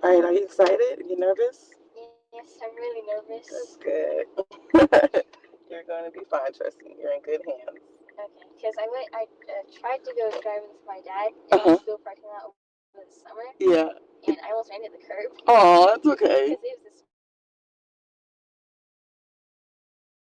All right, are you excited? Are you nervous? Yes, I'm really nervous. That's good. You're going to be fine, trust me. You're in good hands. Okay, because I tried to go driving with my dad in our Uh-huh. school parking lot over the summer, Yeah. and I almost ran into the curb Oh, that's because okay. it was this small road, and I was like driving really fast, and I almost ran into the curb.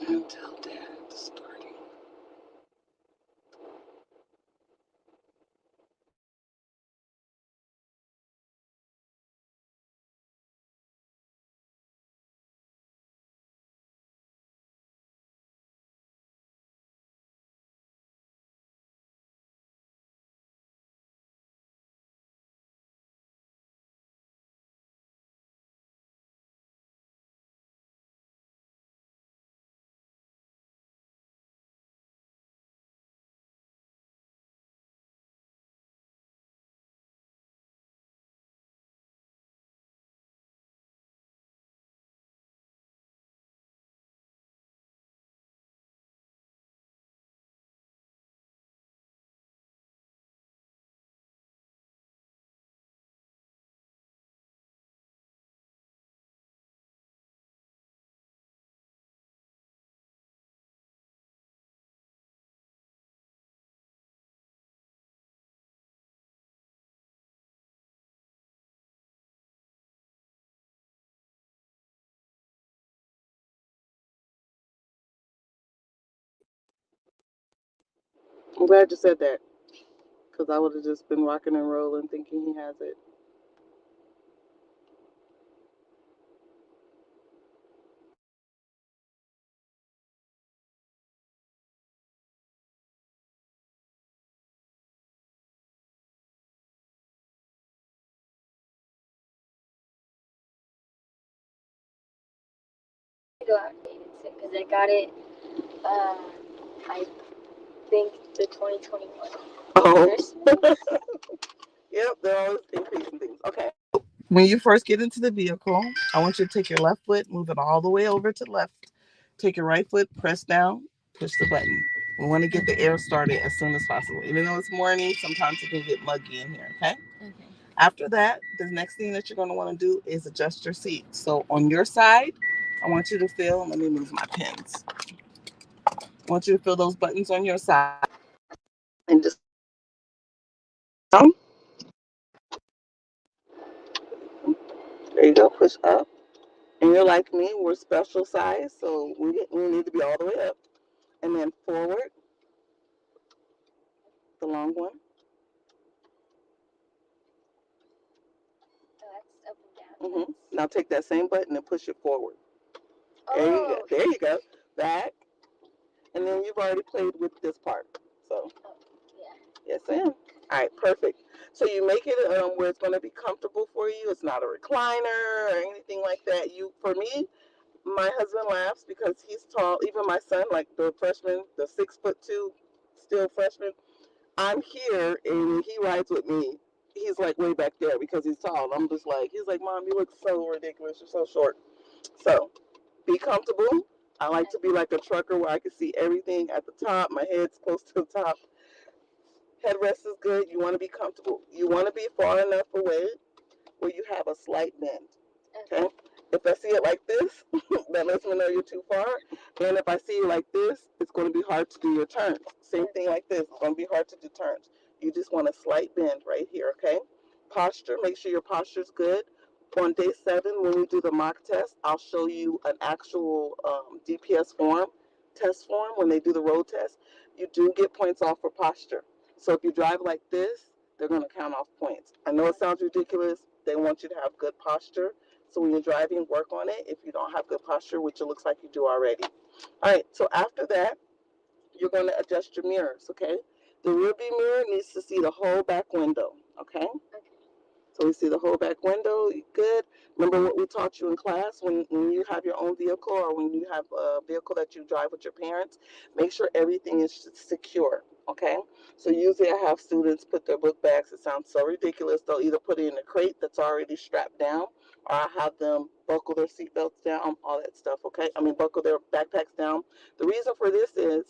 Until Dad starting. I'm glad you said that because I would have just been rocking and rolling thinking he has it. Go outdated because I got it. I think the 2021 Oh. Christmas. Yep, they're always increasing things. Okay. When you first get into the vehicle, I want you to take your left foot, move it all the way over to the left. Take your right foot, press down, push the button. We want to get the air started as soon as possible. Even though it's morning, sometimes it can get muggy in here, okay? Okay. After that, the next thing that you're going to want to do is adjust your seat. So on your side, I want you to feel, let me move my pins. I want you to feel those buttons on your side and just down. There you go, push up. And you're like me, we're special size, so we need to be all the way up. And then forward, the long one. So that's up and down. Now take that same button and push it forward. There you go. There you go. Back. And then you've already played with this part. So, Yeah. yes, ma'am. All right, perfect. So you make it where it's going to be comfortable for you. It's not a recliner or anything like that. For me, my husband laughs because he's tall. Even my son, like the freshman, the 6'2", still freshman. I'm here and he rides with me. He's like way back there because he's tall. And I'm just like, he's like, Mom, you look so ridiculous. You're so short. So be comfortable. I like to be like a trucker where I can see everything at the top. My head's close to the top. Headrest is good. You want to be comfortable. You want to be far enough away where you have a slight bend. Okay? If I see it like this, that lets me know you're too far. And if I see it like this, it's going to be hard to do your turns. Same thing like this. It's going to be hard to do turns. You just want a slight bend right here, okay? Posture, make sure your posture's good. On day 7, when we do the mock test, I'll show you an actual DPS form, test form, when they do the road test. You do get points off for posture. So if you drive like this, they're going to count off points. I know it sounds ridiculous. They want you to have good posture. So when you're driving, work on it if you don't have good posture, which it looks like you do already. All right, so after that, you're going to adjust your mirrors, okay? The rear view mirror needs to see the whole back window, okay? So we see the whole back window, good. Remember what we taught you in class when you have your own vehicle or when you have a vehicle that you drive with your parents, make sure everything is secure, okay? So usually I have students put their book bags, it sounds so ridiculous, they'll either put it in a crate that's already strapped down or I have them buckle their seatbelts down, all that stuff, okay? I mean, buckle their backpacks down. The reason for this is,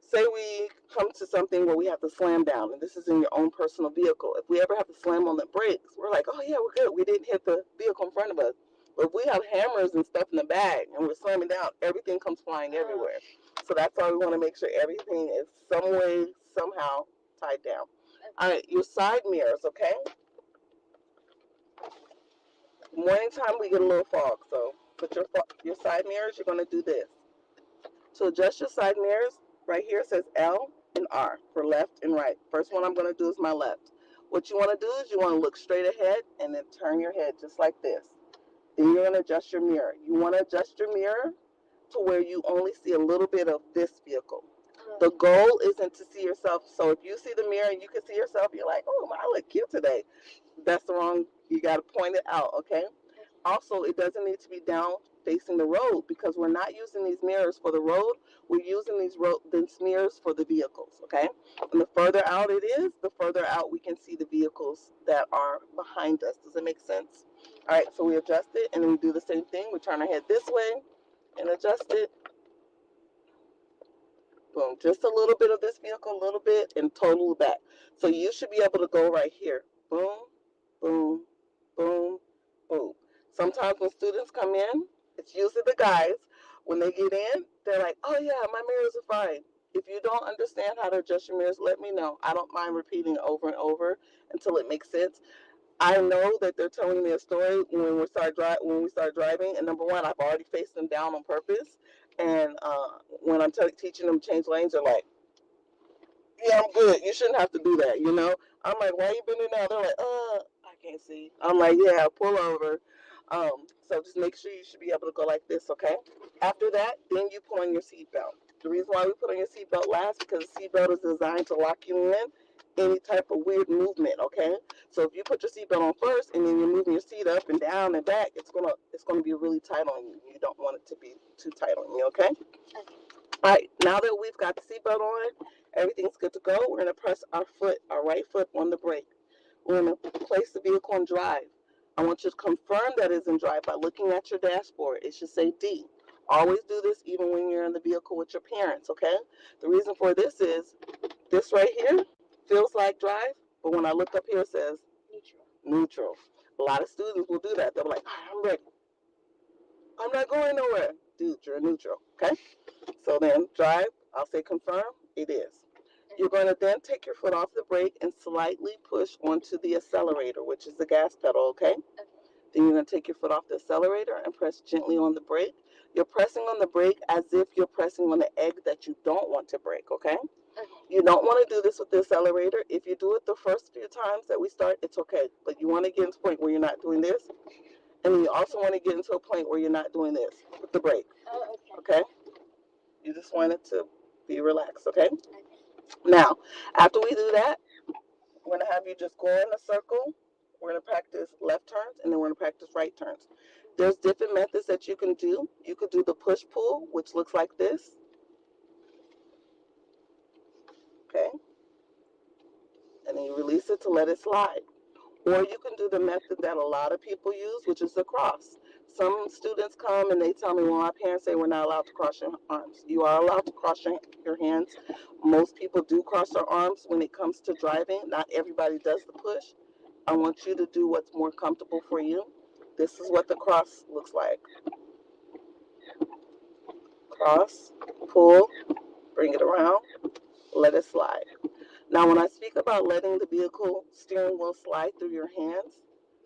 say we come to something where we have to slam down, and this is in your own personal vehicle. If we ever have to slam on the brakes, we're like, oh yeah, we're good. We didn't hit the vehicle in front of us. But if we have hammers and stuff in the bag and we're slamming down, everything comes flying everywhere. So that's why we want to make sure everything is some way, somehow tied down. All right, your side mirrors, okay? Morning time we get a little fog, so put your side mirrors. You're going to do this. To adjust your side mirrors, right here it says L and R for left and right. First one I'm going to do is my left. What you want to do is you want to look straight ahead and then turn your head just like this. Then you're going to adjust your mirror. You want to adjust your mirror to where you only see a little bit of this vehicle. The goal isn't to see yourself. So if you see the mirror and you can see yourself, you're like, oh, I look cute today. That's the wrong, you got to point it out, okay? Also, it doesn't need to be down facing the road because we're not using these mirrors for the road. We're using these mirrors for the vehicles, okay? And the further out it is, the further out we can see the vehicles that are behind us. Does it make sense? All right, so we adjust it and then we do the same thing. We turn our head this way and adjust it. Boom, just a little bit of this vehicle, a little bit, and total back. So you should be able to go right here. Boom, boom, boom, boom. Sometimes when students come in, it's usually the guys, when they get in, they're like, oh yeah, my mirrors are fine. If you don't understand how to adjust your mirrors, let me know. I don't mind repeating it over and over until it makes sense. I know that they're telling me a story when we start driving, and number one, I've already faced them down on purpose. And when I'm teaching them to change lanes, they're like, "Yeah, I'm good. You shouldn't have to do that." I'm like, "Why you bending down?" They're like, I can't see." I'm like, "Yeah, pull over." So just make sure you should be able to go like this, okay? After that, then you put on your seatbelt. The reason why we put on your seatbelt last because the seatbelt is designed to lock you in any type of weird movement, okay? So if you put your seatbelt on first and then you're moving your seat up and down and back, it's gonna be really tight on you. You don't want it to be too tight on you, okay? All right, now that we've got the seatbelt on, everything's good to go. We're gonna press our right foot on the brake. We're gonna place the vehicle in drive. I want you to confirm that it's in drive by looking at your dashboard. It should say D. Always do this even when you're in the vehicle with your parents, okay? The reason for this is this right here feels like drive, but when I look up here, it says neutral. A lot of students will do that. They'll be like, I'm ready. I'm not going nowhere. Dude, you're neutral, okay? So then drive, I'll say confirm, it is. You're going to then take your foot off the brake and slightly push onto the accelerator, which is the gas pedal, okay? Then you're going to take your foot off the accelerator and press gently on the brake. You're pressing on the brake as if you're pressing on the egg that you don't want to break, okay? You don't want to do this with the accelerator. If you do it the first few times that we start, it's okay. But you want to get into a point where you're not doing this. And then you also want to get into a point where you're not doing this with the brake, okay? You just want it to be relaxed, okay? Now, after we do that, we're going to have you just go in a circle. We're going to practice left turns, and then we're going to practice right turns. There's different methods that you can do. You could do the push-pull, which looks like this. Okay? And then you release it to let it slide. Or you can do the method that a lot of people use, which is the cross. Some students come and they tell me, well, my parents say we're not allowed to cross your arms. You are allowed to cross your hands. Most people do cross their arms when it comes to driving. Not everybody does the push. I want you to do what's more comfortable for you. This is what the cross looks like. Cross, pull, bring it around, let it slide. Now, when I speak about letting the vehicle steering wheel slide through your hands,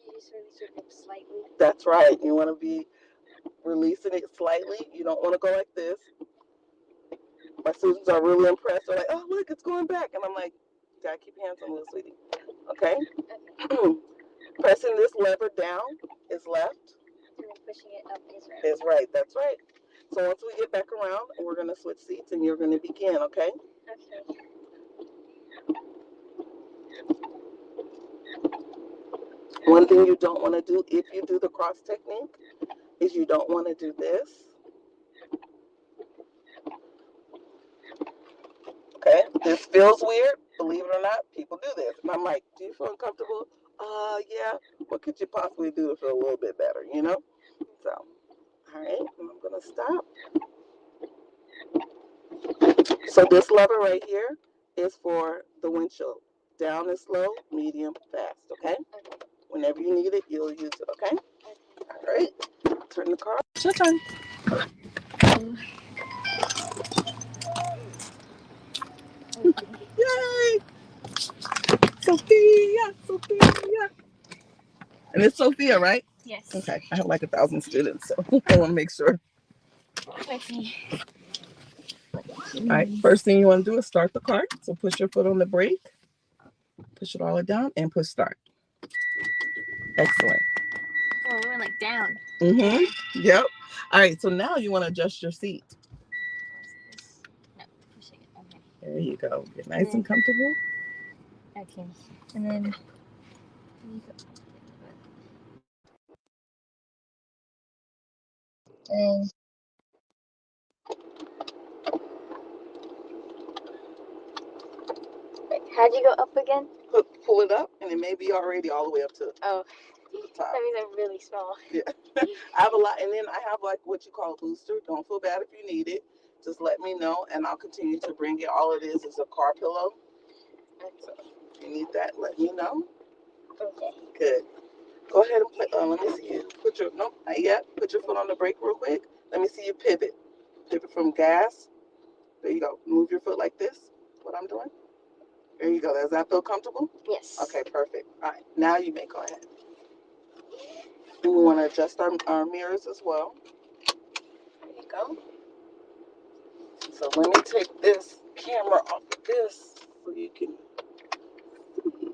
you just release it slightly. That's right. You want to be releasing it slightly. You don't want to go like this. My students are really impressed. They're like, oh, look, it's going back. And I'm like, you got to keep your hands on this, sweetie. Okay? Pressing this lever down is left. And then pushing it up is right. Is right. That's right. So once we get back around, we're going to switch seats and you're going to begin, okay? Okay. One thing you don't want to do if you do the cross technique is you don't want to do this. Okay? This feels weird. Believe it or not, people do this. And I'm like, do you feel uncomfortable? Yeah. What could you possibly do to feel a little bit better, So, all right, I'm going to stop. So this lever right here is for the windshield. Down is slow, medium, fast, okay? Whenever you need it, you'll use it, okay? All right, turn the car. It's your turn. Yay! Sophia. And it's Sophia, right? Yes. Okay, I have like 1,000 students, so I want to make sure. Okay. All right, first thing you want to do is start the car. So push your foot on the brake, push it all the way down, and push start. Excellent. Oh, we went like down. Yep. All right, so now you want to adjust your seat. No, pushing it. Okay. There you go. Get nice and comfortable. Okay. And then. And how'd you go up again? Pull it up, and it may be already all the way up to the top. That means I'm really small. Yeah. I have a lot, and then I have like what you call a booster. Don't feel bad if you need it. Just let me know, and I'll continue to bring it. All it is a car pillow. So if you need that, let me know. Okay. Good. Go ahead and play. Let me see you. Nope, not yet. Put your foot on the brake real quick. Let me see you pivot. Pivot from gas. There you go. Move your foot like this. What I'm doing. There you go. Does that feel comfortable? Yes. Okay, perfect. All right, now you may go ahead. We want to adjust our mirrors as well. There you go. So let me take this camera off of this so you can see.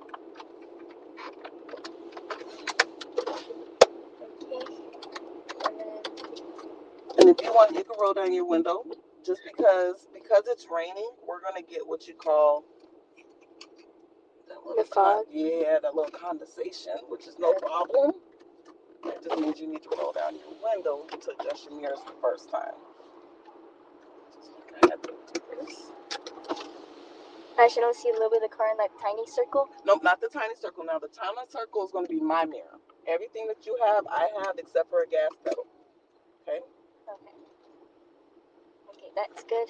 And if you want, you can roll down your window. Just because it's raining, we're gonna get what you call the fog. That little condensation, which is no problem. That just means you need to roll down your window to adjust your mirrors the first time. I should only see a little bit of the car in that tiny circle? Nope, not the tiny circle. Now the tiny circle is going to be my mirror. Everything that you have, I have except for a gas pedal. Okay? Okay, that's good.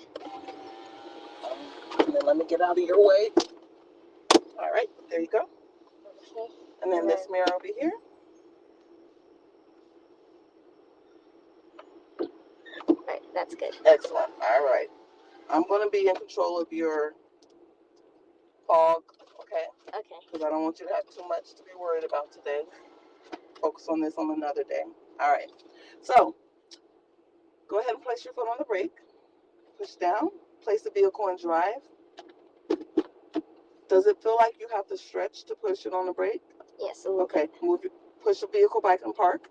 And then let me get out of your way. All right, there you go. Okay. And then this mirror over here. All right, that's good. Excellent. All right. I'm going to be in control of your fog, okay? Okay. Because I don't want you to have too much to be worried about today. Focus on this on another day. All right. So, go ahead and place your foot on the brake. Push down. Place the vehicle in drive. Does it feel like you have to stretch to push it on the brake? Yes, a little bit. Push the vehicle back in park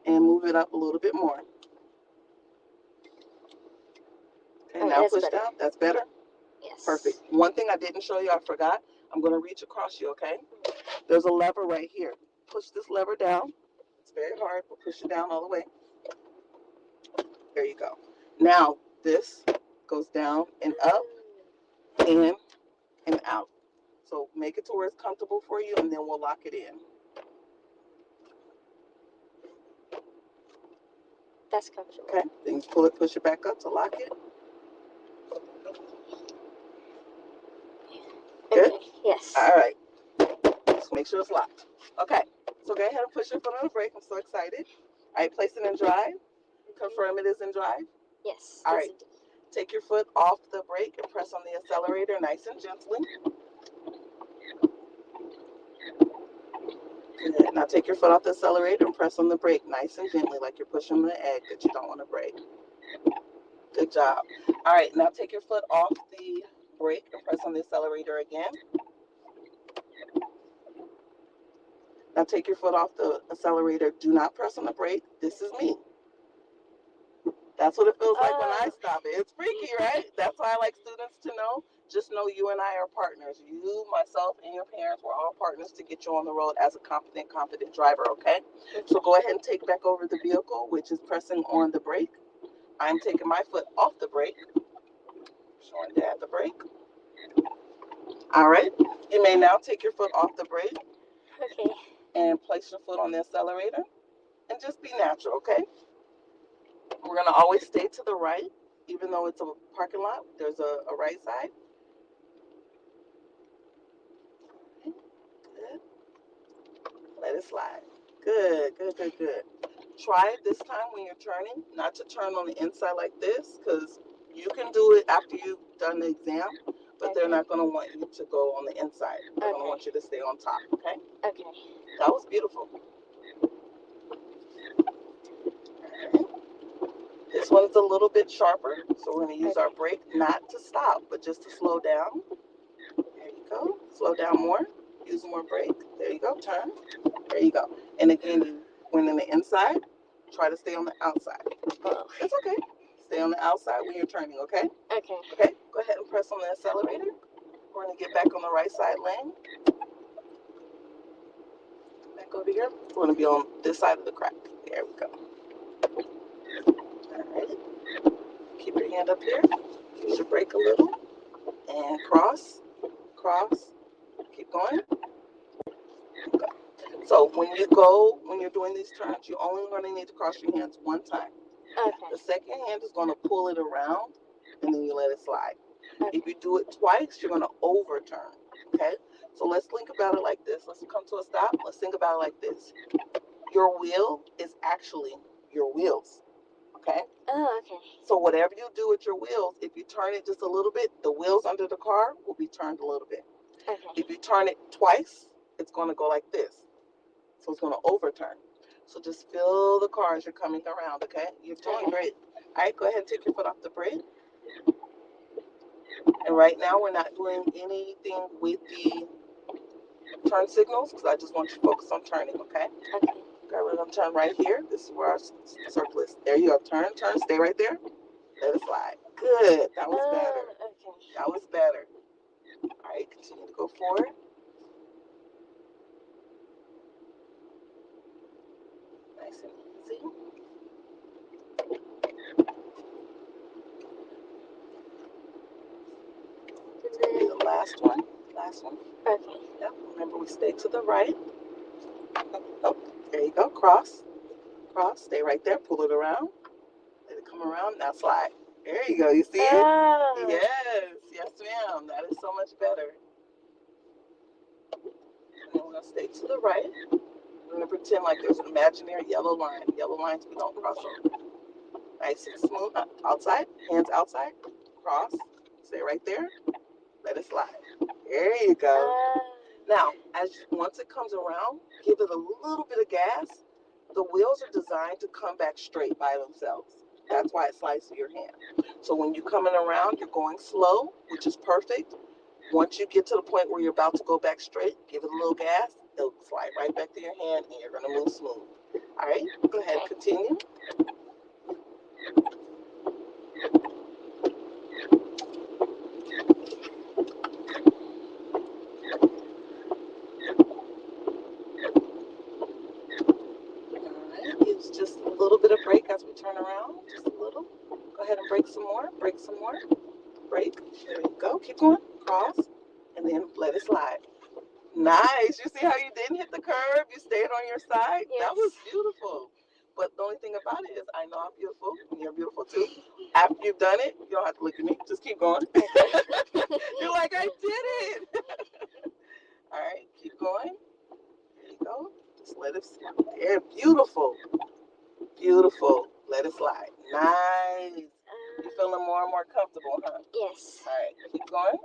and move it up a little bit more. Okay, now push down. That's better? Yes. Perfect. One thing I didn't show you, I forgot. I'm going to reach across you, okay? There's a lever right here. Push this lever down. It's very hard, but push it down all the way. There you go. Now, this goes down and up, in and out. So make it to where it's comfortable for you, and then we'll lock it in. That's comfortable. Okay, then you pull it, push it back up to lock it. Good? Okay. Yes. All right. Just make sure it's locked. Okay, so go ahead and push your foot on the brake. I'm so excited. All right, place it in drive. Confirm it is in drive. Yes. All right. Take your foot off the brake and press on the accelerator nice and gently. Good. Now take your foot off the accelerator and press on the brake nice and gently, like you're pushing the egg that you don't want to break. Good job. All right, now take your foot off the brake and press on the accelerator again. Now take your foot off the accelerator. Do not press on the brake. This is me. That's what it feels like when I stop it. It's freaky, right? That's why I like students to know. Just know you and I are partners. You, myself, and your parents were all partners to get you on the road as a competent driver, okay? So go ahead and take back over the vehicle, which is pressing on the brake. I'm taking my foot off the brake. Showing Dad the brake. All right. You may now take your foot off the brake. Okay. And place your foot on the accelerator. And just be natural, okay? We're going to always stay to the right. Even though it's a parking lot, there's a right side. Okay. Good. Let it slide. Good, good, good, good. Try it this time when you're turning, not to turn on the inside like this, because you can do it after you've done the exam, but they're not going to want you to go on the inside. They're going to want you to stay on top, okay? Okay. That was beautiful. This one's a little bit sharper, so we're going to use our brake not to stop, but just to slow down. There you go. Slow down more. Use more brake. There you go. Turn. There you go. And again, you went in the inside. Try to stay on the outside. Oh. That's okay. Stay on the outside when you're turning, okay? Okay. Okay. Go ahead and press on the accelerator. We're going to get back on the right side lane. Back over here. We're going to be on this side of the crack. There we go. All right. Keep your hand up here. Use your brake a little. And cross. Cross. Keep going. Go. So when you're doing these turns, you're only going to need to cross your hands one time. Okay. The second hand is going to pull it around, and then you let it slide. Okay. If you do it twice, you're going to overturn. Okay? So let's think about it like this. Let's come to a stop. Let's think about it like this. Your wheel is actually your wheels. Okay? Oh, okay. So whatever you do with your wheels, if you turn it just a little bit, the wheels under the car will be turned a little bit. Okay. If you turn it twice, it's going to go like this. So it's going to overturn. So just feel the car as you're coming around, okay? You're doing great. All right, go ahead and take your foot off the brake. And right now, we're not doing anything with the turn signals because I just want you to focus on turning, okay? Okay. Okay, we're going to turn right here. This is where our circle is. There you go. Turn, turn. Stay right there. Let it slide. Good. That was better. Okay. That was better. All right, continue to go forward. Nice and easy. The last one. Last one. Okay. Yep. Remember, we stay to the right. Oh, there you go. Cross. Cross. Stay right there. Pull it around. Let it come around. Now slide. There you go. You see it? Oh. Yes. Yes, ma'am. That is so much better. And we're going to stay to the right. We're going to pretend like there's an imaginary yellow line. Yellow lines we don't cross over. Nice and smooth. Outside. Hands outside. Cross. Stay right there. Let it slide. There you go. Now, once it comes around, give it a little bit of gas. The wheels are designed to come back straight by themselves. That's why it slides through your hand. So when you're coming around, you're going slow, which is perfect. Once you get to the point where you're about to go back straight, give it a little gas. It'll slide right back to your hand, and you're going to move smooth. All right, go ahead and continue. Use just a little bit of brake as we turn around, just a little. Go ahead and brake some more, brake some more. Brake, there you go, keep going, cross, and then let it slide. Nice, you see how you didn't hit the curb, you stayed on your side? Yes. That was beautiful. But the only thing about it is I know I'm beautiful, and you're beautiful too. After you've done it, you don't have to look at me, just keep going. You're like, I did it. All right, keep going. There you go. Just let it slide. There, beautiful. Beautiful. Let it slide. Nice. You feeling more and more comfortable, huh? Yes. All right, keep going.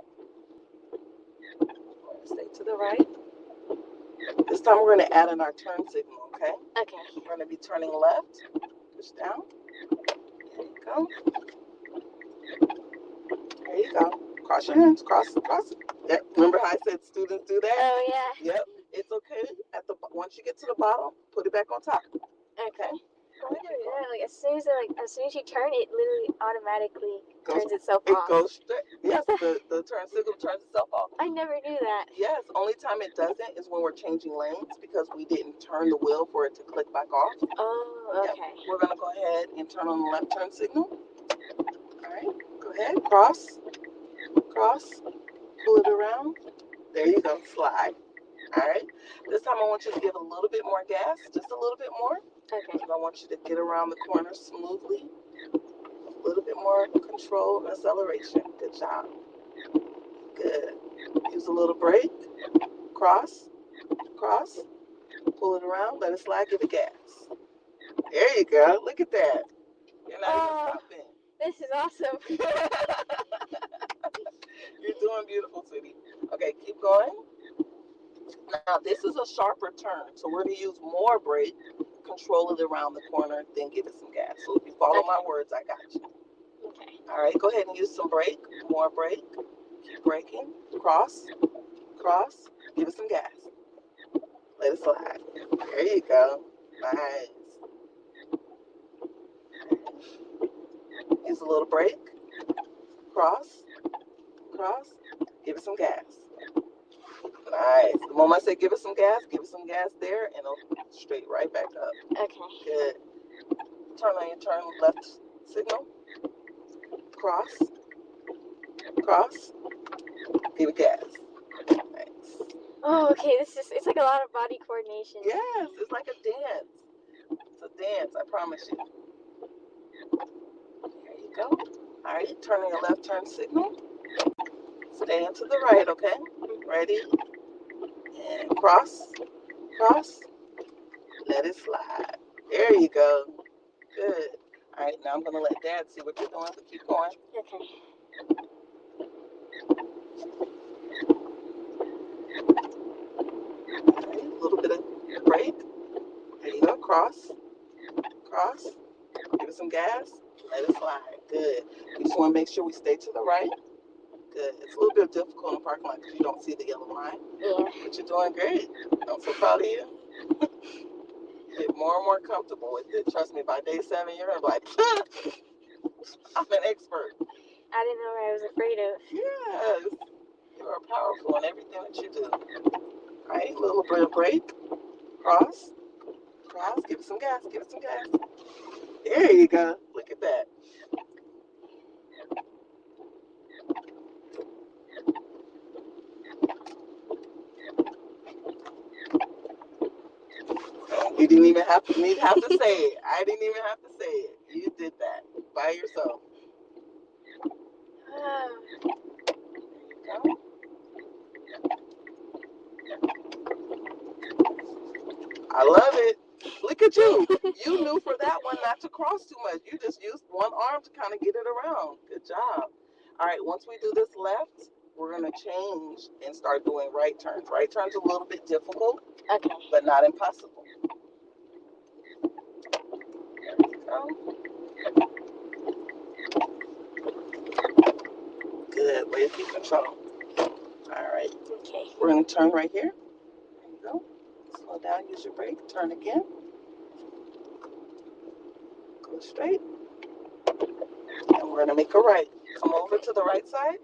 Stay to the right. This time we're going to add in our turn signal, okay? Okay. We're going to be turning left. Push down. There you go. There you go. Cross your hands. Cross. Cross. Yep. Remember how I said students do that? Oh, yeah. Yep. It's okay. Once you get to the bottom, put it back on top. Okay. Like as soon as you turn, it literally automatically turns itself off. It goes straight. Yes, the turn signal turns itself off. I never knew that. Yes, only time it doesn't is when we're changing lanes because we didn't turn the wheel for it to click back off. Oh, okay. Yep. We're gonna go ahead and turn on the left turn signal. All right, go ahead, cross, cross, pull it around. There you go, slide. All right. This time I want you to give a little bit more gas, just a little bit more. Okay. I want you to get around the corner smoothly. A little bit more control and acceleration. Good job. Good. Use a little brake. Cross, cross, pull it around, let it slide, give it gas. There you go. Look at that. You're not even stopping. This is awesome. You're doing beautiful, sweetie. Okay, keep going. Now, this is a sharper turn, so we're going to use more brake control it around the corner, then give it some gas. So if you follow my words, I got you. Okay. All right, go ahead and use some brake, more brake. Keep braking. Cross, cross. Give it some gas. Let it slide. There you go. Nice. Use a little brake. Cross, cross. Give it some gas. Nice. The moment I say give it some gas there, and it'll straight right back up. Okay. Good. Turn on your turn left signal. Cross, cross. Give it gas. Nice. Oh, okay. It's like a lot of body coordination. Yes, it's like a dance. It's a dance, I promise you. There you go. All right, turn on your left turn signal. Stay into the right, okay? Ready? And cross, cross. Let it slide. There you go. Good. All right, now I'm going to let Dad see what you're doing, so keep going. Okay. All right, a little bit of brake. There you go. Cross, cross. Give it some gas. Let it slide. Good. We just want to make sure we stay to the right. Good. It's a little bit difficult in the parking lot because you don't see the yellow line. Yeah. But you're doing great. I'm so proud of you. Get more and more comfortable with it. Trust me, by day 7, you're like, I'm an expert. I didn't know what I was afraid of. Yes. You are powerful in everything that you do. All right, a little bit of brake. Cross. Cross. Give it some gas. Give it some gas. There you go. Look at that. You didn't even have to say it. I didn't even have to say it. You did that by yourself. There you go. I love it. Look at you. You knew for that one not to cross too much. You just used one arm to kind of get it around. Good job. All right, once we do this left, we're going to change and start doing right turns. Right turns a little bit difficult, Okay. but not impossible. There we go. Good. Way to keep control. All right. Okay. We're going to turn right here. There you go. Slow down. Use your brake. Turn again. Go straight. And we're going to make a right. Come over to the right side.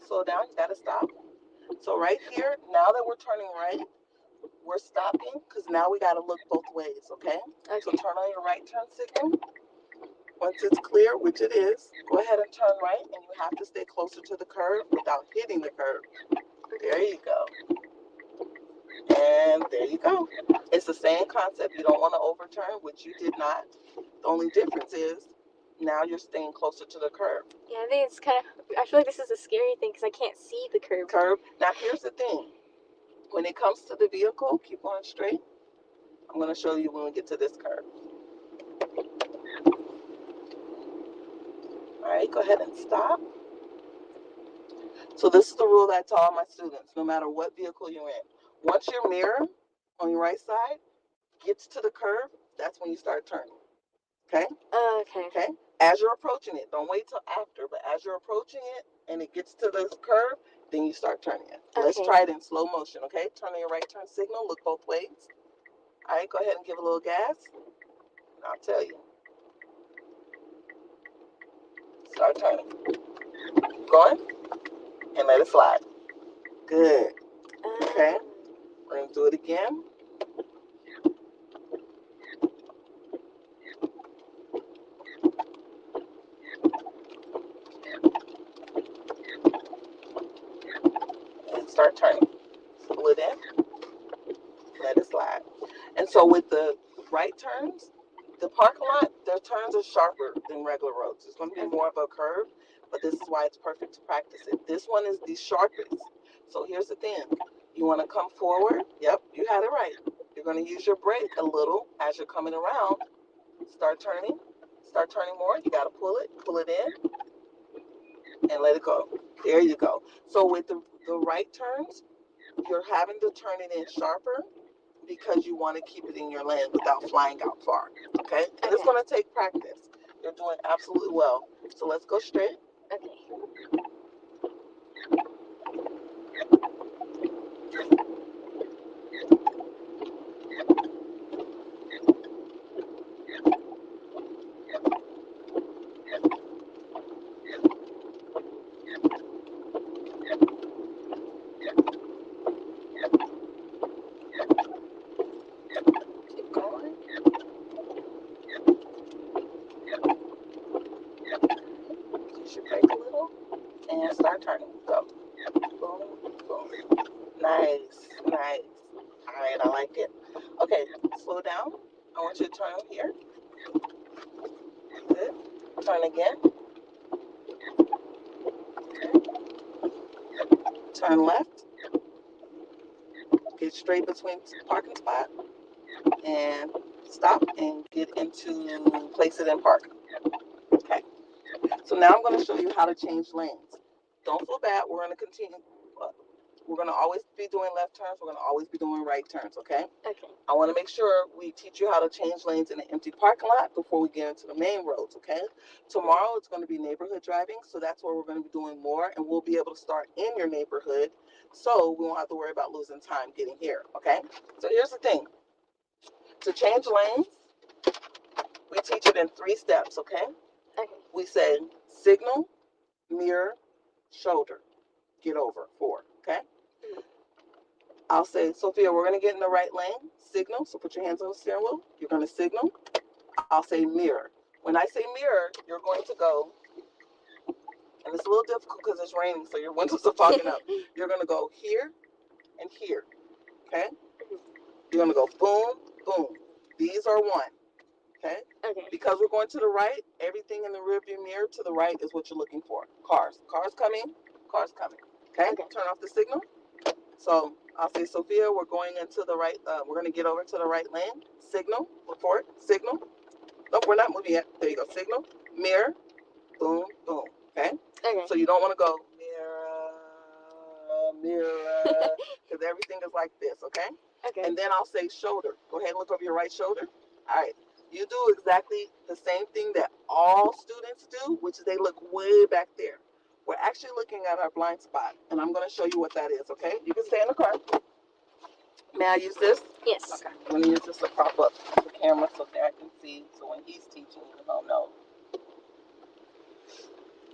Slow down. You got to stop. So right here, now that we're turning right, we're stopping because now we got to look both ways, okay? So turn on your right turn signal. Once it's clear, which it is, go ahead and turn right, and you have to stay closer to the curb without hitting the curb. There you go. And there you go. It's the same concept. You don't want to overturn, which you did not. The only difference is now you're staying closer to the curb. Yeah, I think it's I feel like this is a scary thing because I can't see the curb. Now, here's the thing. When it comes to the vehicle, keep going straight. I'm going to show you when we get to this curve. All right, go ahead and stop. So this is the rule that I tell all my students, no matter what vehicle you're in. Once your mirror on your right side gets to the curve, that's when you start turning. Okay? Okay. Okay? As you're approaching it, don't wait till after, but as you're approaching it and it gets to the curve, then you start turning it. Okay. Let's try it in slow motion, okay? Turn on your right turn signal, look both ways. All right, go ahead and give a little gas. And I'll tell you. Start turning. Keep going. And let it slide. Good. Okay. We're going to do it again. And start turning. Pull it in. Let it slide. And so with the right turns, the parking lot, their turns are sharper than regular roads. It's going to be more of a curve, but this is why it's perfect to practice it. This one is the sharpest. So here's the thing. You want to come forward. Yep, you had it right. You're going to use your brake a little as you're coming around. Start turning. Start turning more. You got to pull it in, and let it go. There you go. So with the right turns, you're having to turn it in sharper because you want to keep it in your lane without flying out far. Okay? And it's Okay. going to take practice. You're doing absolutely well. So let's go straight. Okay. Keep going. Push your brake a little and start turning. Go. Boom, boom. Nice, nice. All right, I like it. Okay, slow down. I want you to turn here. Good. Turn again. Okay. Turn left. Get straight between parking spot and stop and get into place it in park. Okay. So now I'm going to show you how to change lanes. Don't feel bad. We're going to continue. We're going to always be doing left turns. We're going to always be doing right turns, okay? Okay. I want to make sure we teach you how to change lanes in an empty parking lot before we get into the main roads, okay? Tomorrow it's going to be neighborhood driving, so that's where we're going to be doing more, and we'll be able to start in your neighborhood, so we won't have to worry about losing time getting here, okay? So here's the thing. To change lanes, we teach it in 3 steps, okay? Okay. We say signal, mirror, shoulder, get over, 4, okay? I'll say, Sophia, we're going to get in the right lane, signal, so put your hands on the steering wheel. You're going to signal. I'll say mirror. When I say mirror, you're going to go, and it's a little difficult because it's raining, so your windows are fogging up. You're going to go here and here, okay? You're going to go boom, boom. These are 1, okay? Okay. Because we're going to the right, everything in the rearview mirror to the right is what you're looking for. Cars. Cars coming, okay? Turn off the signal. So I'll say, Sophia, we're going into the right, we're going to get over to the right lane. Signal, report, signal. Nope, we're not moving yet. There you go, signal, mirror, boom, boom, okay? Okay. So you don't want to go mirror, mirror, because everything is like this, okay? Okay. And then I'll say shoulder. Go ahead and look over your right shoulder. All right. You do exactly the same thing that all students do, which is they look way back there. We're actually looking at our blind spot, and I'm going to show you what that is, okay? You can stay in the car. May I use this? Yes. Okay. I'm going to use this to prop up the camera so Dad can see, so when he's teaching, he'll know.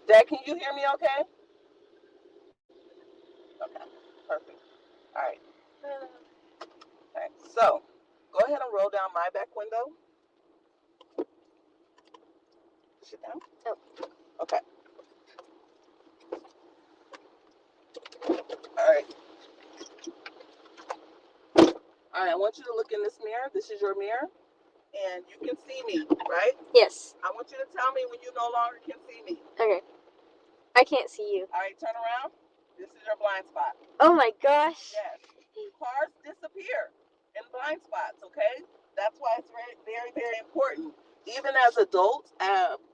Dad, can you hear me okay? Okay. Perfect. All right. All right. So, go ahead and roll down my back window. Push it down. Oh. Okay. All right. All right, I want you to look in this mirror. This is your mirror, and you can see me, right? Yes. I want you to tell me when you no longer can see me. Okay. I can't see you. All right, turn around. This is your blind spot. Oh my gosh. Yes. Cars disappear in blind spots, okay? That's why it's very, very, very important. Even as adults,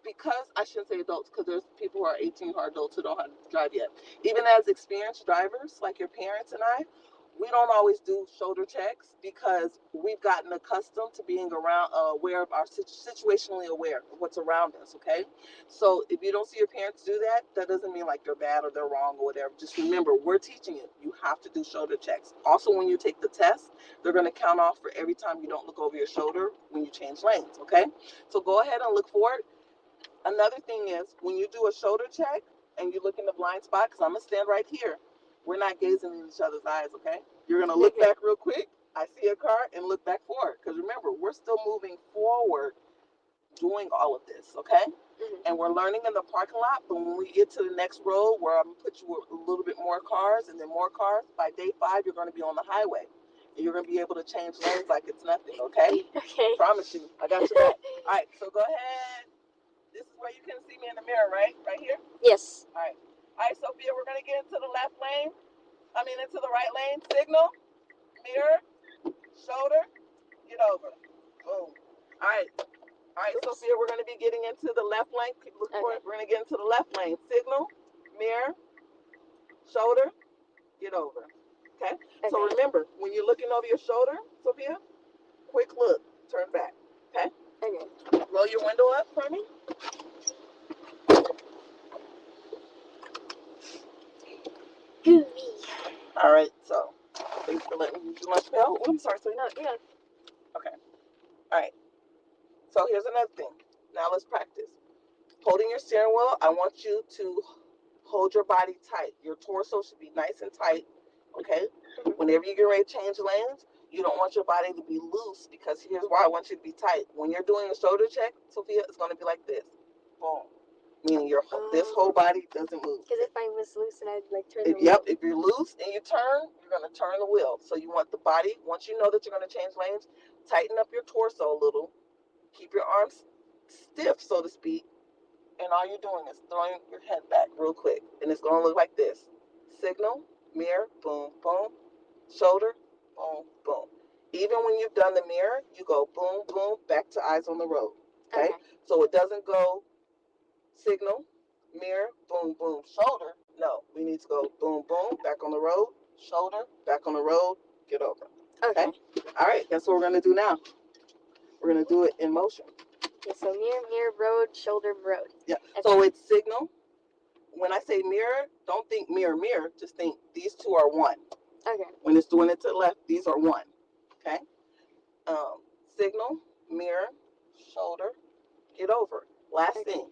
because I shouldn't say adults, because there's people who are 18 who are adults who don't have to drive yet. Even as experienced drivers, like your parents and I, we don't always do shoulder checks because we've gotten accustomed to being around, aware of our situationally aware of what's around us, okay? So if you don't see your parents do that, that doesn't mean like they're bad or they're wrong or whatever. Just remember, we're teaching you. You have to do shoulder checks. Also, when you take the test, they're going to count off for every time you don't look over your shoulder when you change lanes, okay? So go ahead and look for it. Another thing is when you do a shoulder check and you look in the blind spot, because I'm going to stand right here, we're not gazing in each other's eyes, okay? You're going to look back real quick. I see a car and look back forward. Because remember, we're still moving forward doing all of this, okay? And we're learning in the parking lot, but when we get to the next road where I'm going to put you with a little bit more cars and then more cars, by day 5, you're going to be on the highway. And you're going to be able to change lanes like it's nothing, okay? Okay. Promise you. I got your back. All right, so go ahead. This is where you can see me in the mirror, right? Right here? Yes. All right. All right, Sophia, we're going to get into the left lane. Into the right lane. Signal, mirror, shoulder, get over. Boom. All right. All right, Oops. Sophia, we're going to be getting into the left lane. Look for it. We're going to get into the left lane. Signal, mirror, shoulder, get over. Okay? So remember, when you're looking over your shoulder, Sophia, quick look, turn back. Okay? Okay. Roll your window up for me. All right, so thanks for letting me use your lunch pail. Oh, I'm sorry, Sophia. Oh, yeah. Okay. All right. So here's another thing. Now let's practice. Holding your steering wheel, I want you to hold your body tight. Your torso should be nice and tight, okay? Whenever you get ready to change lanes, you don't want your body to be loose, because here's why I want you to be tight. When you're doing a shoulder check, Sophia, it's going to be like this. Boom. Meaning this whole body doesn't move. Because if I was loose and I'd like turn the wheel. Yep, if you're loose and you turn, you're going to turn the wheel. So you want the body, once you know that you're going to change lanes, tighten up your torso a little. Keep your arms stiff, so to speak. And all you're doing is throwing your head back real quick. And it's going to look like this. Signal, mirror, boom, boom. Shoulder, boom, boom. Even when you've done the mirror, you go boom, boom, back to eyes on the road. Okay? So it doesn't go signal, mirror, boom, boom, shoulder. No, we need to go boom, boom, back on the road, shoulder, back on the road, get over. Okay? All right, that's what we're going to do now. We're going to do it in motion. Okay, so mirror, mirror, road, shoulder, road. Yeah. So it's signal. When I say mirror, don't think mirror, mirror. Just think these two are one. Okay. When it's doing it to the left, these are one. Okay? Signal, mirror, shoulder, get over. Last thing.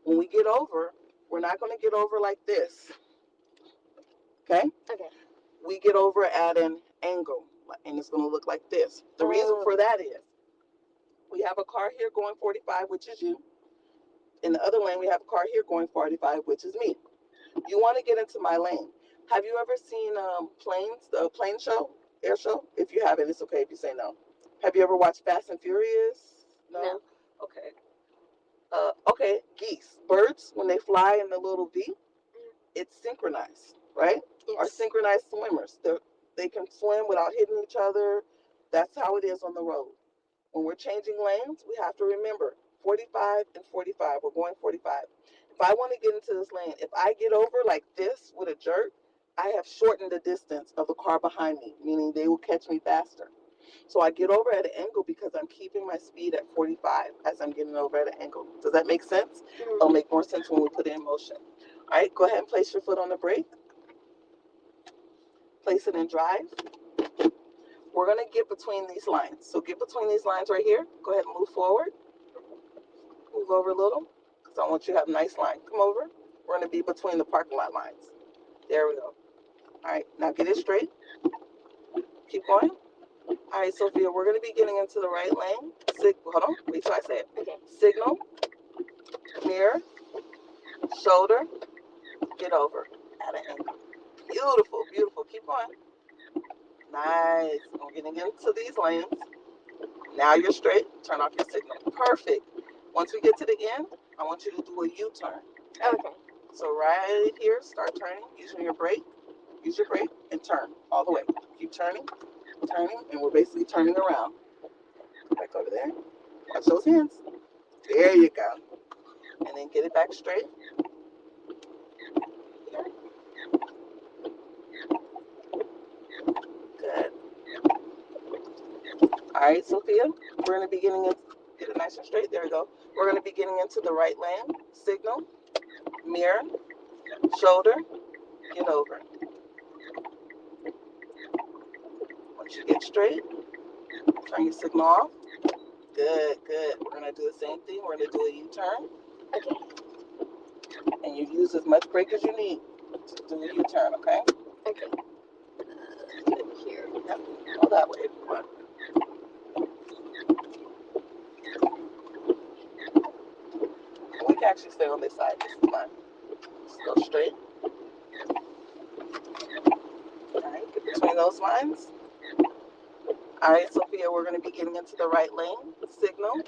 When we get over, we're not going to get over like this. Okay? Okay. We get over at an angle, and it's going to look like this. The reason for that is we have a car here going 45, which is you. In the other lane, we have a car here going 45, which is me. You want to get into my lane. Have you ever seen planes, the plane show, air show? If you haven't, it's okay if you say no. Have you ever watched Fast and Furious? No. Okay. Okay, geese, birds, when they fly in the little V, it's synchronized, right? Yes. Are synchronized swimmers. They can swim without hitting each other. That's how it is on the road. When we're changing lanes, we have to remember 45 and 45. We're going 45. If I want to get into this lane, if I get over like this with a jerk, I have shortened the distance of the car behind me, meaning they will catch me faster. So I get over at an angle because I'm keeping my speed at 45 as I'm getting over at an angle. Does that make sense? It'll make more sense when we put it in motion. All right, go ahead and place your foot on the brake. Place it in drive. We're going to get between these lines. So get between these lines right here. Go ahead and move forward. Move over a little, because I want you to have a nice line. Come over. We're going to be between the parking lot lines. There we go. All right, now get it straight. Keep going. All right, Sophia, we're going to be getting into the right lane. Hold on, wait till I say it. Okay. Signal, mirror, shoulder, get over at an angle. Beautiful, beautiful. Keep going. Nice. We're getting into these lanes. Now you're straight. Turn off your signal. Perfect. Once we get to the end, I want you to do a U-turn. Okay. So right here, start turning, using your brake. Use your brake and turn all the way. Keep turning, and we're basically turning around. Back over there. Watch those hands. There you go. And then get it back straight. Good. All right, Sophia, we're going to be getting it. Get it nice and straight. There we go. We're going to be getting into the right lane. Signal, mirror, shoulder, get over. Once you get straight, turn your signal off. Good, good. We're going to do the same thing. We're going to do a U-turn. Okay. And you use as much brake as you need to do a U-turn, okay? Okay. Here. Yep. Go that way. We can actually stay on this side. This is fine. Just go straight. All right, get between those lines. All right, Sophia, we're going to be getting into the right lane. Signal,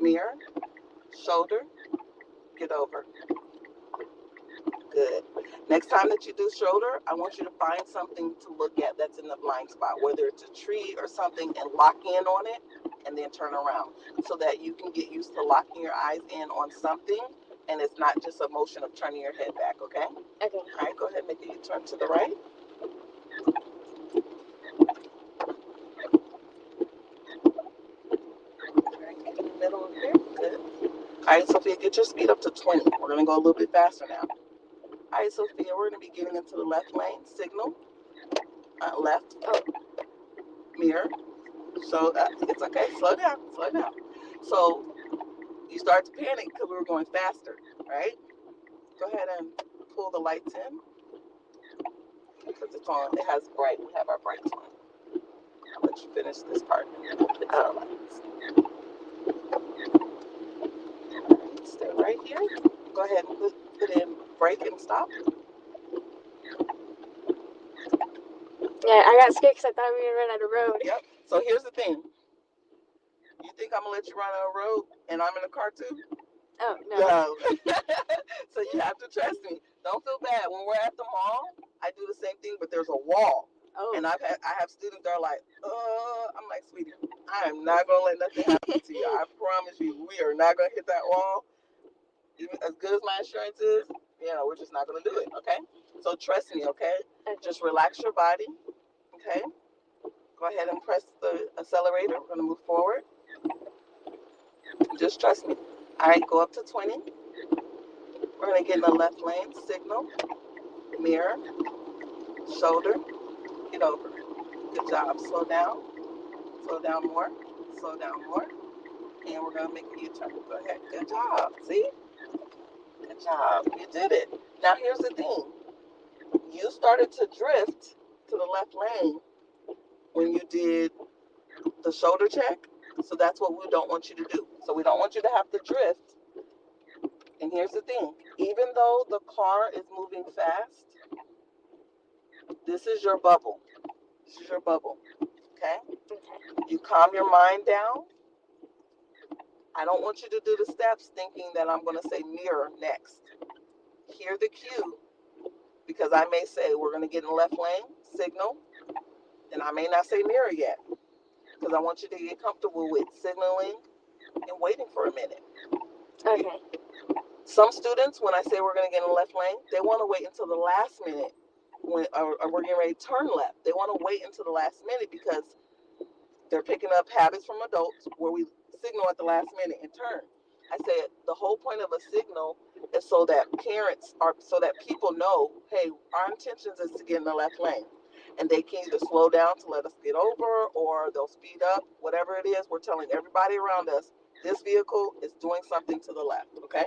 mirror, shoulder, get over. Good. Next time that you do shoulder, I want you to find something to look at that's in the blind spot, whether it's a tree or something, and lock in on it and then turn around so that you can get used to locking your eyes in on something and it's not just a motion of turning your head back, okay? Okay. All right, go ahead and make a U-turn to the right. right, Sophia, get your speed up to 20. We're going to go a little bit faster now. All right, Sophia, we're going to be getting into the left lane. Signal. Left. Oh, mirror. So it's okay. Slow down. Slow down. So you start to panic because we were going faster, right? Go ahead and pull the lights in because it's on. It has bright. We have our brights on. I'll let you finish this part. Oh. Stay right here. Go ahead and put in brake and stop. Yeah, I got scared because I thought we were running out of road. Yep. So here's the thing. You think I'm gonna let you run on a road and I'm in a car too? Oh, no. No. So you have to trust me. Don't feel bad. When we're at the mall, I do the same thing, but there's a wall. Oh. And I have students that are like, I'm like, sweetie, I am not gonna let nothing happen to you. I promise you, we are not gonna hit that wall. Even as good as my insurance is, we're just not gonna do it. Okay? So trust me. Okay? Just relax your body. Okay? Go ahead and press the accelerator. We're gonna move forward. Just trust me. All right, go up to 20. We're gonna get in the left lane. Signal, mirror, shoulder, get over. Good job. Slow down more, slow down more, and we're gonna make a U-turn. Go ahead. Good job. See? Good job. You did it. Now here's the thing. You started to drift to the left lane when you did the shoulder check. So that's what we don't want you to do. So we don't want you to have to drift. And here's the thing. Even though the car is moving fast, this is your bubble. This is your bubble. Okay? You calm your mind down. I don't want you to do the steps thinking that I'm going to say mirror next. Hear the cue, because I may say we're going to get in the left lane, signal, and I may not say mirror yet, because I want you to get comfortable with signaling and waiting for a minute. Okay. Some students, when I say we're going to get in the left lane, they want to wait until the last minute when we're getting ready to turn left. They want to wait until the last minute because they're picking up habits from adults where we signal at the last minute and turn. I said the whole point of a signal is so that people know, hey, our intentions is to get in the left lane. And they can either slow down to let us get over or they'll speed up, whatever it is. We're telling everybody around us, this vehicle is doing something to the left, okay?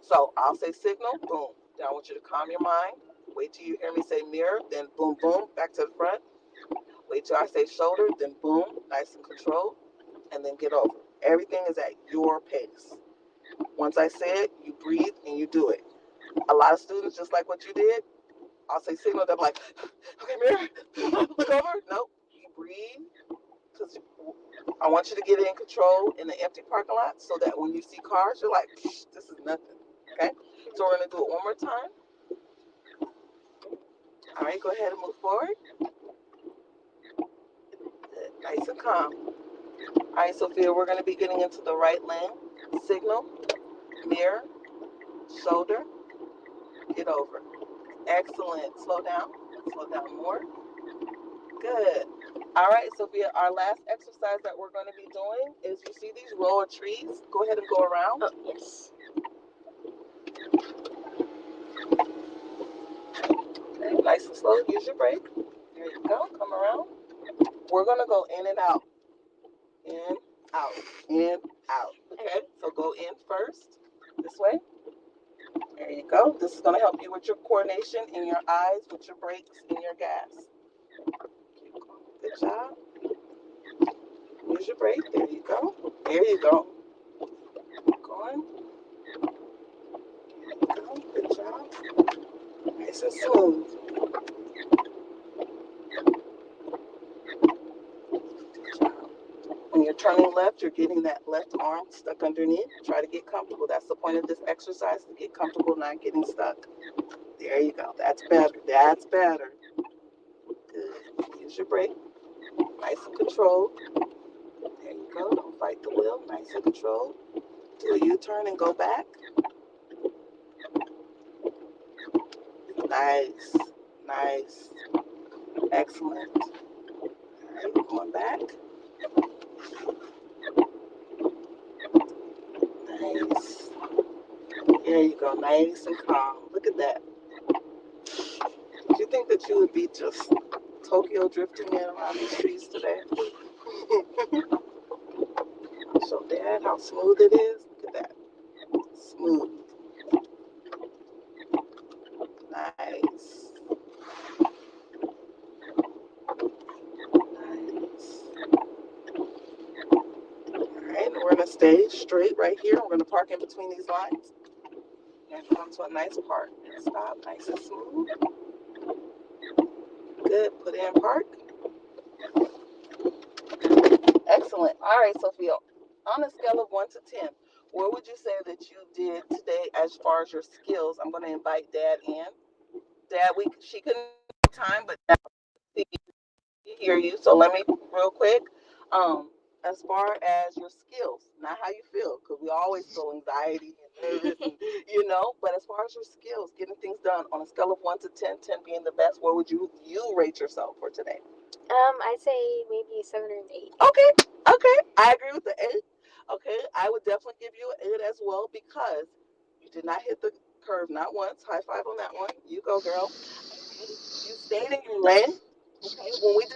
So I'll say signal, boom. Then I want you to calm your mind. Wait till you hear me say mirror, then boom, boom, back to the front. Wait till I say shoulder, then boom, nice and controlled, and then get over. Everything is at your pace. Once I say it, you breathe and you do it. A lot of students, just like what you did, I'll say signal, they're like, okay, mirror, look over. Nope, you breathe, because I want you to get in control in the empty parking lot so that when you see cars, you're like, this is nothing, okay? So we're going to do it one more time. All right, go ahead and move forward. Nice and calm. All right, Sophia, we're going to be getting into the right lane. Signal, mirror, shoulder, get over. Excellent. Slow down more. Good. All right, Sophia, our last exercise that we're going to be doing is, you see these row of trees? Go ahead and go around. Oh, yes. Okay, nice and slow. Use your brake. There you go. Come around. We're going to go in and out. In, out, in, out. Okay, so go in first. This way. There you go. This is going to help you with your coordination in your eyes, with your brakes, and your gas. Good job. Use your brake. There you go. There you go. Going. There you go. Good job. Nice and smooth. Good job. When you're turning left, you're getting that left arm stuck underneath. Try to get comfortable. That's the point of this exercise, to get comfortable, not getting stuck. There you go. That's better. That's better. Good. Use your brake. Nice and controlled. There you go. Don't fight the wheel. Nice and controlled. Do a U-turn and go back. Nice. Nice. Excellent. All right, going back. Nice. There you go, nice and calm. Look at that. Did you think that you would be just Tokyo drifting in around these trees today? Show Dad how smooth it is. Look at that. Smooth. Nice. Nice. Alright, we're gonna stay straight right here. We're gonna park in between these lines and come to a nice park and stop nice and smooth. Good. Put in park. Excellent. All right, Sophia. On a scale of 1 to 10, what would you say that you did today as far as your skills? I'm going to invite Dad in. Dad, she couldn't time, but Dad hear you. So let me real quick. As far as your skills, not how you feel, because we always feel anxiety and nervous, and, But as far as your skills, getting things done on a scale of 1 to 10, 10 being the best, where would you rate yourself for today? I'd say maybe a 7 or an 8. Okay, I agree with the 8. Okay, I would definitely give you an 8 as well because you did not hit the curve not once. High five on that one. You go, girl. Okay, you stayed in your lane. Okay, when we do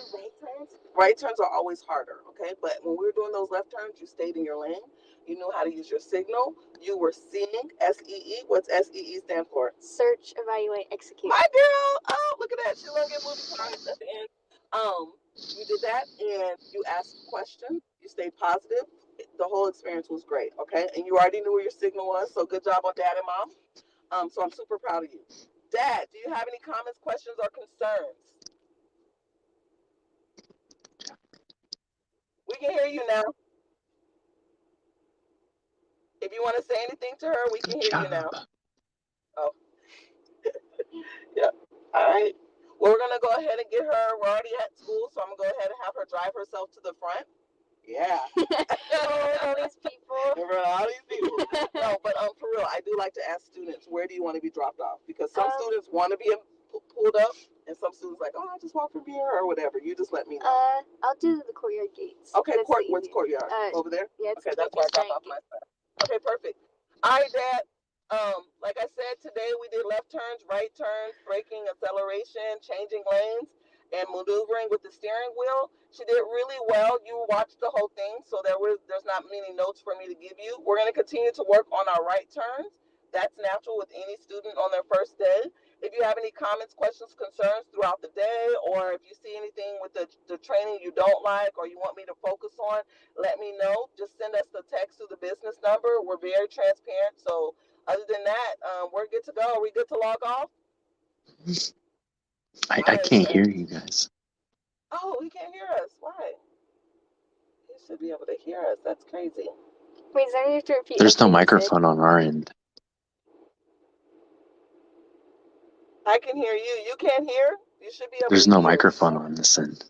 right turns are always harder. Okay, but when we were doing those left turns, you stayed in your lane. You knew how to use your signal. You were seeing SEE. What's SEE stand for? Search, evaluate, execute. My girl. Oh, look at that. She learned get movie cards at the end. Um, you did that and you asked questions. You stayed positive. The whole experience was great. Okay, and you already knew where your signal was. So good job on Dad and Mom. So I'm super proud of you. Dad, do you have any comments, questions, or concerns? We can hear you now. If you want to say anything to her, we Good can hear you job. now. Oh, yeah. All right. Well, we're gonna go ahead and get her. We're already at school, so I'm gonna go ahead and have her drive herself to the front. Yeah. All these people. Remember all these people. No, but for real, I do like to ask students, where do you want to be dropped off? Because some students want to be pulled up, and some students like, oh, I'll just walk from here or whatever. You just let me know. I'll do the courtyard gates. Okay, where's courtyard? Over there? Yeah, okay, that's where I drop off my son. Okay, perfect. All right, Dad. Like I said, today we did left turns, right turns, braking, acceleration, changing lanes, and maneuvering with the steering wheel. She did really well. You watched the whole thing, so there's not many notes for me to give you. We're going to continue to work on our right turns. That's natural with any student on their first day. If you have any comments, questions, concerns throughout the day, or if you see anything with the training you don't like or you want me to focus on, let me know. Just send us the text to the business number. We're very transparent. So other than that, we're good to go. Are we good to log off? I can't hear you guys. Oh, he can't hear us. Why? He should be able to hear us. That's crazy. Wait, so you have to repeat. There's no microphone on our end. I can hear you. You can't hear? You should be able There's to no hear. microphone on this end.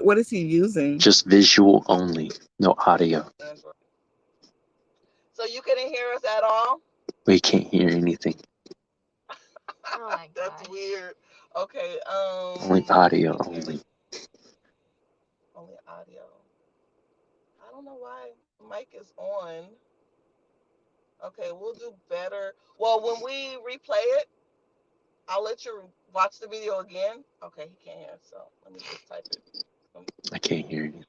What is he using? Just visual only, no audio. So you couldn't hear us at all? We can't hear anything. Oh my god. That's weird. Okay, Only audio only. Only audio. I don't know why the mic is on. Okay, we'll do better. Well, when we replay it, I'll let you watch the video again. Okay, he can't hear, so let me just type it. I can't hear anything.